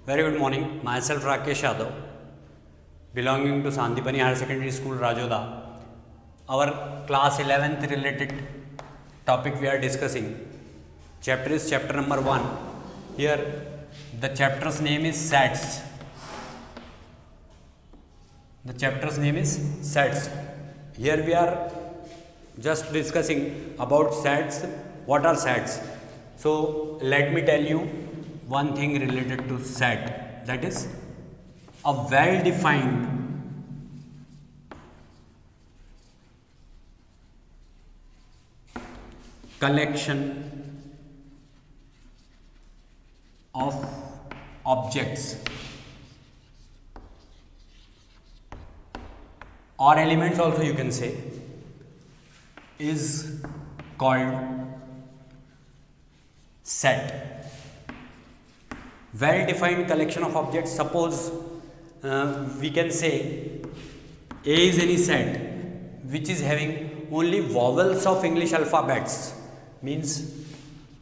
Very good morning. Myself Rakesh Yadav, belonging to Sandipani Higher Secondary School, Rajoda. Our class 11th related topic we are discussing. Chapter is chapter number 1. Here the chapter's name is sets. The chapter's name is sets. Here we are just discussing about sets. What are sets? So let me tell you one thing related to set, that is a well defined collection of objects or elements also you can say is called set. Well defined collection of objects. Suppose we can say A is any set which is having only vowels of English alphabets, means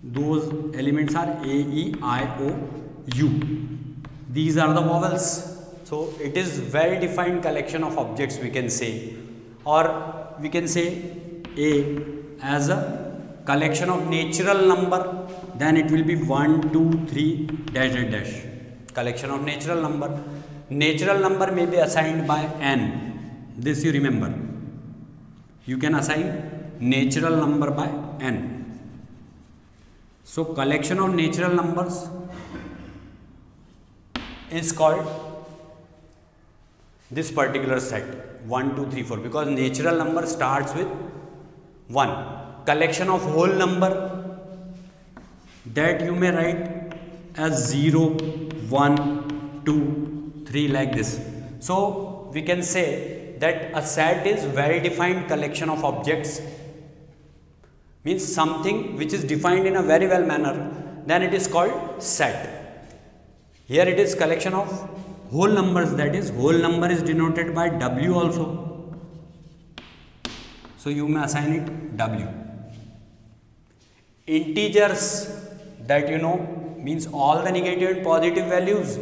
those elements are A, E, I, O, U. These are the vowels. So it is well defined collection of objects we can say, or we can say A as a collection of natural number, then it will be 1, 2, 3 dash dash dash. Collection of natural number. Natural number may be assigned by n. This you remember. You can assign natural number by n. So collection of natural numbers is called this particular set 1, 2, 3, 4, because natural number starts with 1. Collection of whole number, that you may write as 0, 1, 2, 3 like this. So we can say that a set is well defined collection of objects, means something which is defined in a very well manner, then it is called set. Here it is collection of whole numbers, that is whole number is denoted by W also. So you may assign it W. Integers, that you know, means all the negative and positive values,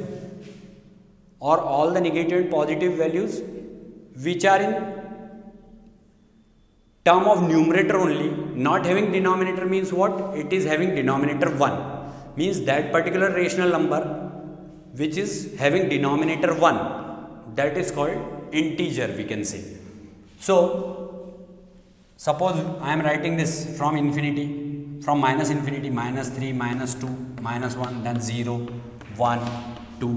or all the negative and positive values which are in term of numerator only, not having denominator, means what? It is having denominator 1, means that particular rational number which is having denominator 1, that is called integer we can say. So suppose I am writing this from infinity, from minus infinity, minus 3, minus 2, minus 1, then 0, 1, 2,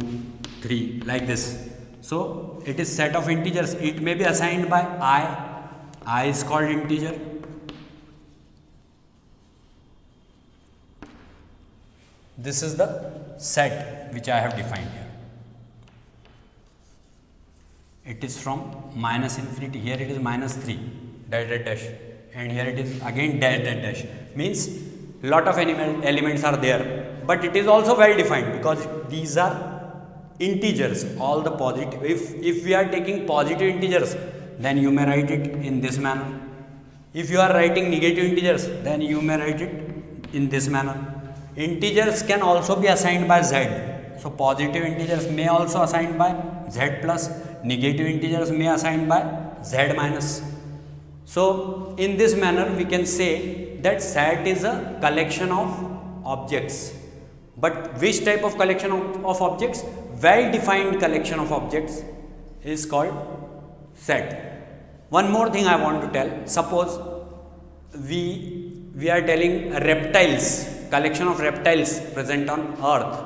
3 like this. So it is set of integers. It may be assigned by I is called integer. This is the set which I have defined here. It is from minus infinity. Here it is minus 3 dash dash dash, and here it is again dash dash dash, means lot of elements are there, but it is also well defined because these are integers, all the positive. If we are taking positive integers, then you may write it in this manner. If you are writing negative integers, then you may write it in this manner. Integers can also be assigned by z. So positive integers may also assigned by z plus, negative integers may assigned by z minus. So in this manner we can say that set is a collection of objects. But which type of collection of objects? Well defined collection of objects is called set. One more thing I want to tell. Suppose we are telling reptiles, collection of reptiles present on earth.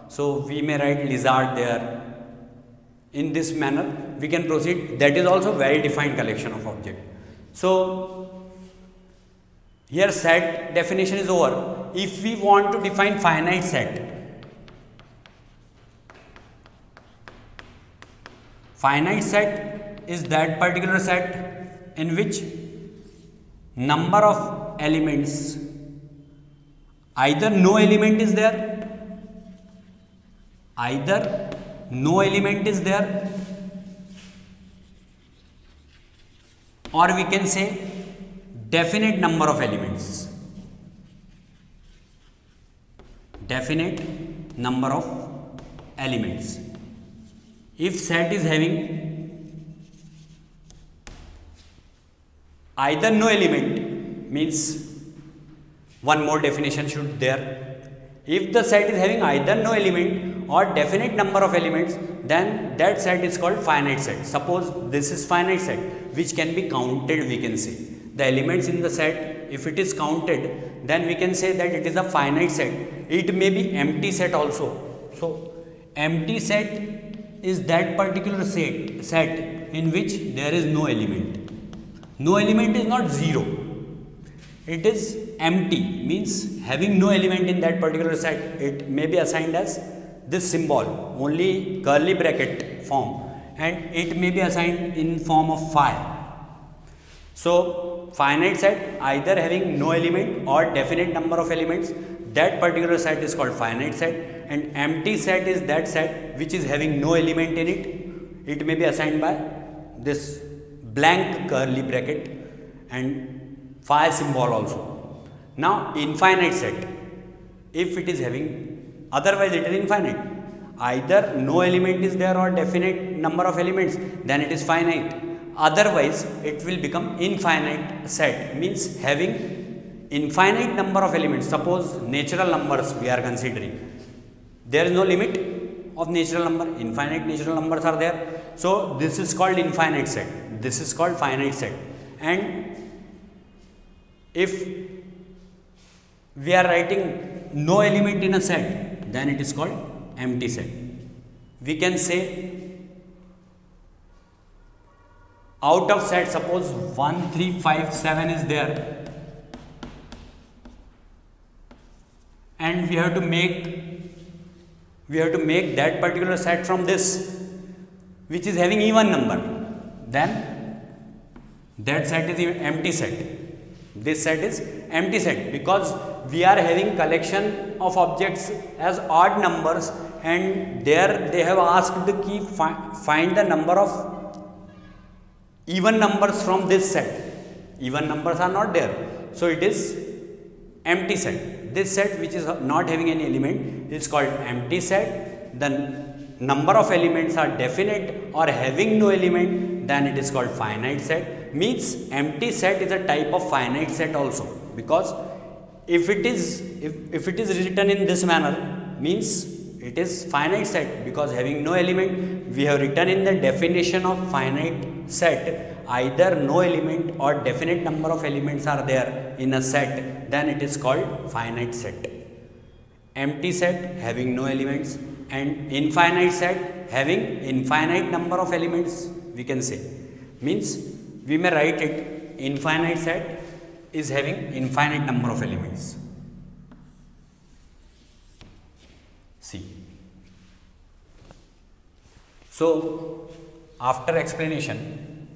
So we may write lizard there. In this manner we can proceed. That is also well defined collection of objects. So here set definition is over. If we want to define finite set, finite set is that particular set in which number of elements, either no element is there, or we can say definite number of elements. definite number of elements. If set is having either no element, means one more definition should there. If the set is having either no element or definite number of elements, then that set is called finite set. Suppose this is finite set which can be counted, we can say. The elements in the set, if it is counted, then we can say that it is a finite set. It may be empty set also. So empty set is that particular set in which there is no element. No element is not 0. It is empty, means having no element in that particular set. It may be assigned as this symbol, only curly bracket form, and it may be assigned in form of phi. So finite set either having no element or definite number of elements, that particular set is called finite set, and empty set is that set which is having no element in it. It may be assigned by this blank curly bracket and phi symbol also. Now infinite set, if it is having, otherwise it is infinite. Either no element is there or definite number of elements, then it is finite. Otherwise it will become infinite set, means having infinite number of elements. Suppose natural numbers we are considering, there is no limit of natural number, infinite natural numbers are there. So this is called infinite set, this is called finite set. And if we are writing no element in a set, then it is called empty set. We can say out of set, suppose 1, 3, 5, 7 is there, and we have to make that particular set from this which is having even number, then that set is empty set. This set is empty set because we are having collection of objects as odd numbers, and there they have asked the key find the number of even numbers from this set. Even numbers are not there, so it is empty set. This set which is not having any element is called empty set. The number of elements are definite or having no element, then it is called finite set. Means empty set is a type of finite set also, because if it is written in this manner, means it is finite set, because having no element, we have written in the definition of finite set either no element or definite number of elements are there in a set, then it is called finite set. Empty set having no elements, and infinite set having infinite number of elements, we can say. Means we may write it, infinite set is having infinite number of elements. See. So after explanation,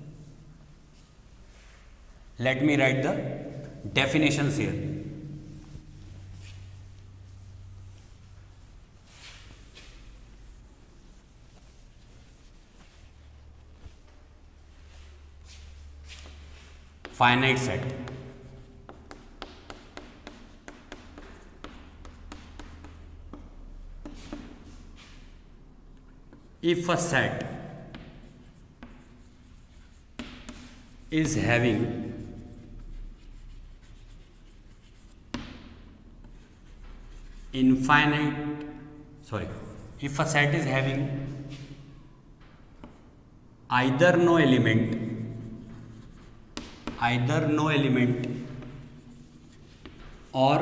let me write the definitions here. Finite set. If a set is having if a set is having either no element or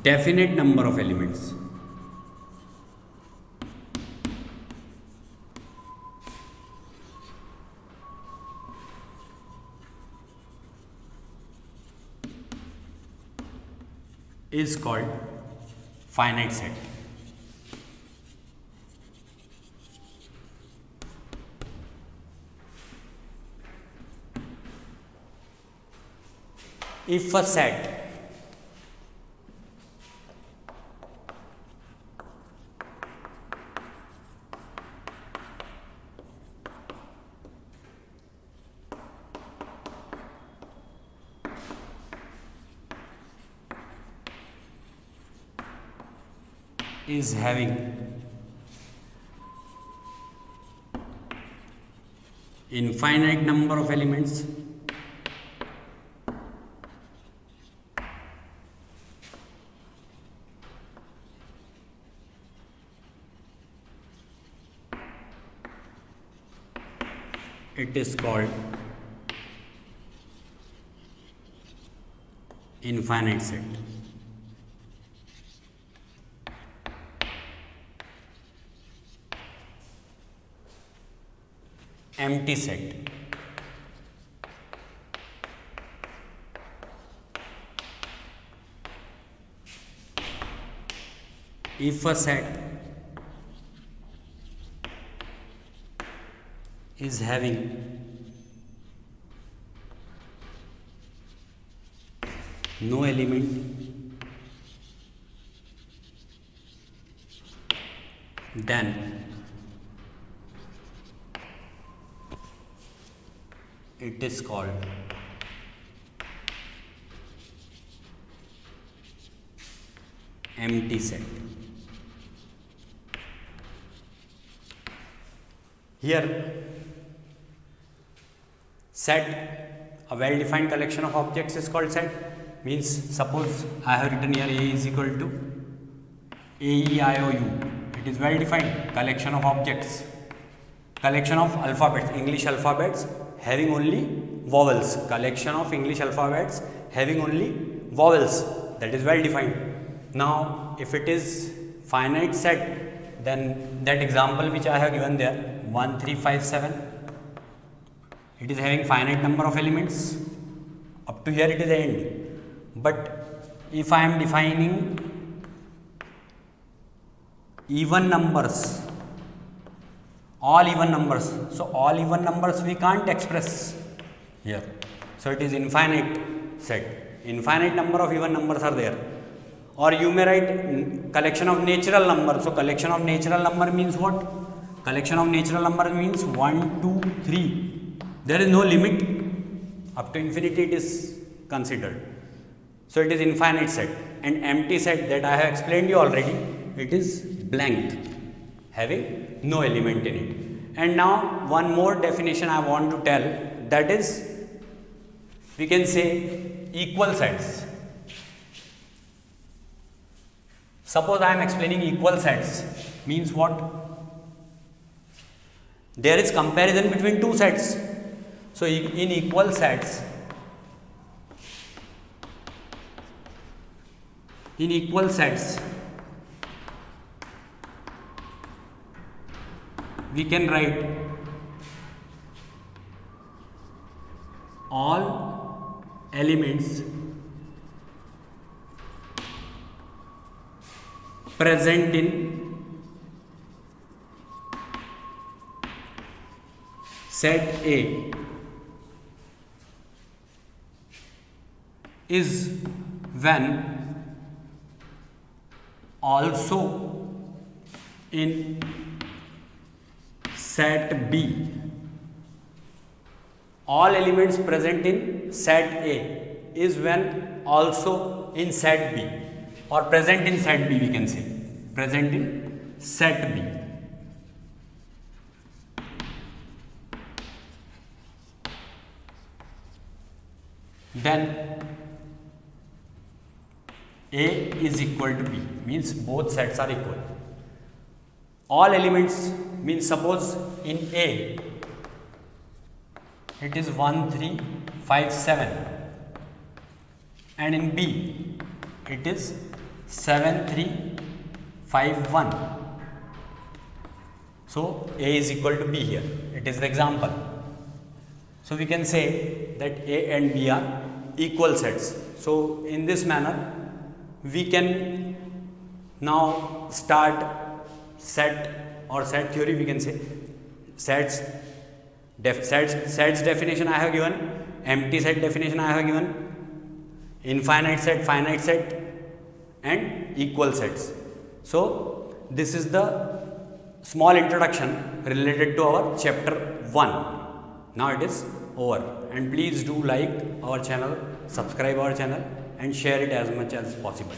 definite number of elements, is called finite set. If a set is having infinite number of elements, it is called infinite set. Empty set. If a set is having no element, then it is called empty set. Here, set, a well defined collection of objects is called set. Means suppose I have written here A is equal to AEIOU. It is well defined collection of objects, collection of alphabets, English alphabets having only vowels, collection of English alphabets having only vowels, that is well defined. Now if it is finite set, then that example which I have given there, 1 3 5 7, it is having finite number of elements, up to here it is the end. But if I am defining even numbers, all even numbers, so all even numbers we can't express here, so it is infinite set, infinite number of even numbers are there. Or you may write collection of natural numbers. So collection of natural number means what? Collection of natural number means 1 2 3, there is no limit, up to infinity it is considered. So it is infinite set. And empty set, that I have explained you already, it is blank, having no element in it. And now one more definition I want to tell, that is, we can say equal sets. Suppose I am explaining equal sets, means what? There is comparison between two sets. So in equal sets, we can write all elements present in set A is when also in set B. All elements present in set A is when also in set B, or present in set B, we can say present in set B. Then A is equal to B, means both sets are equal. All elements means suppose in A it is 1 3 5 7, and in B it is 7 3 5 1. So A is equal to B here, it is the example. So we can say that A and B are equal sets. So in this manner we can now start set or set theory, we can say. Sets definition I have given, empty set definition I have given, infinite set, finite set, and equal sets. So this is the small introduction related to our chapter 1. Now it is over, and please do like our channel, subscribe our channel, and share it as much as possible.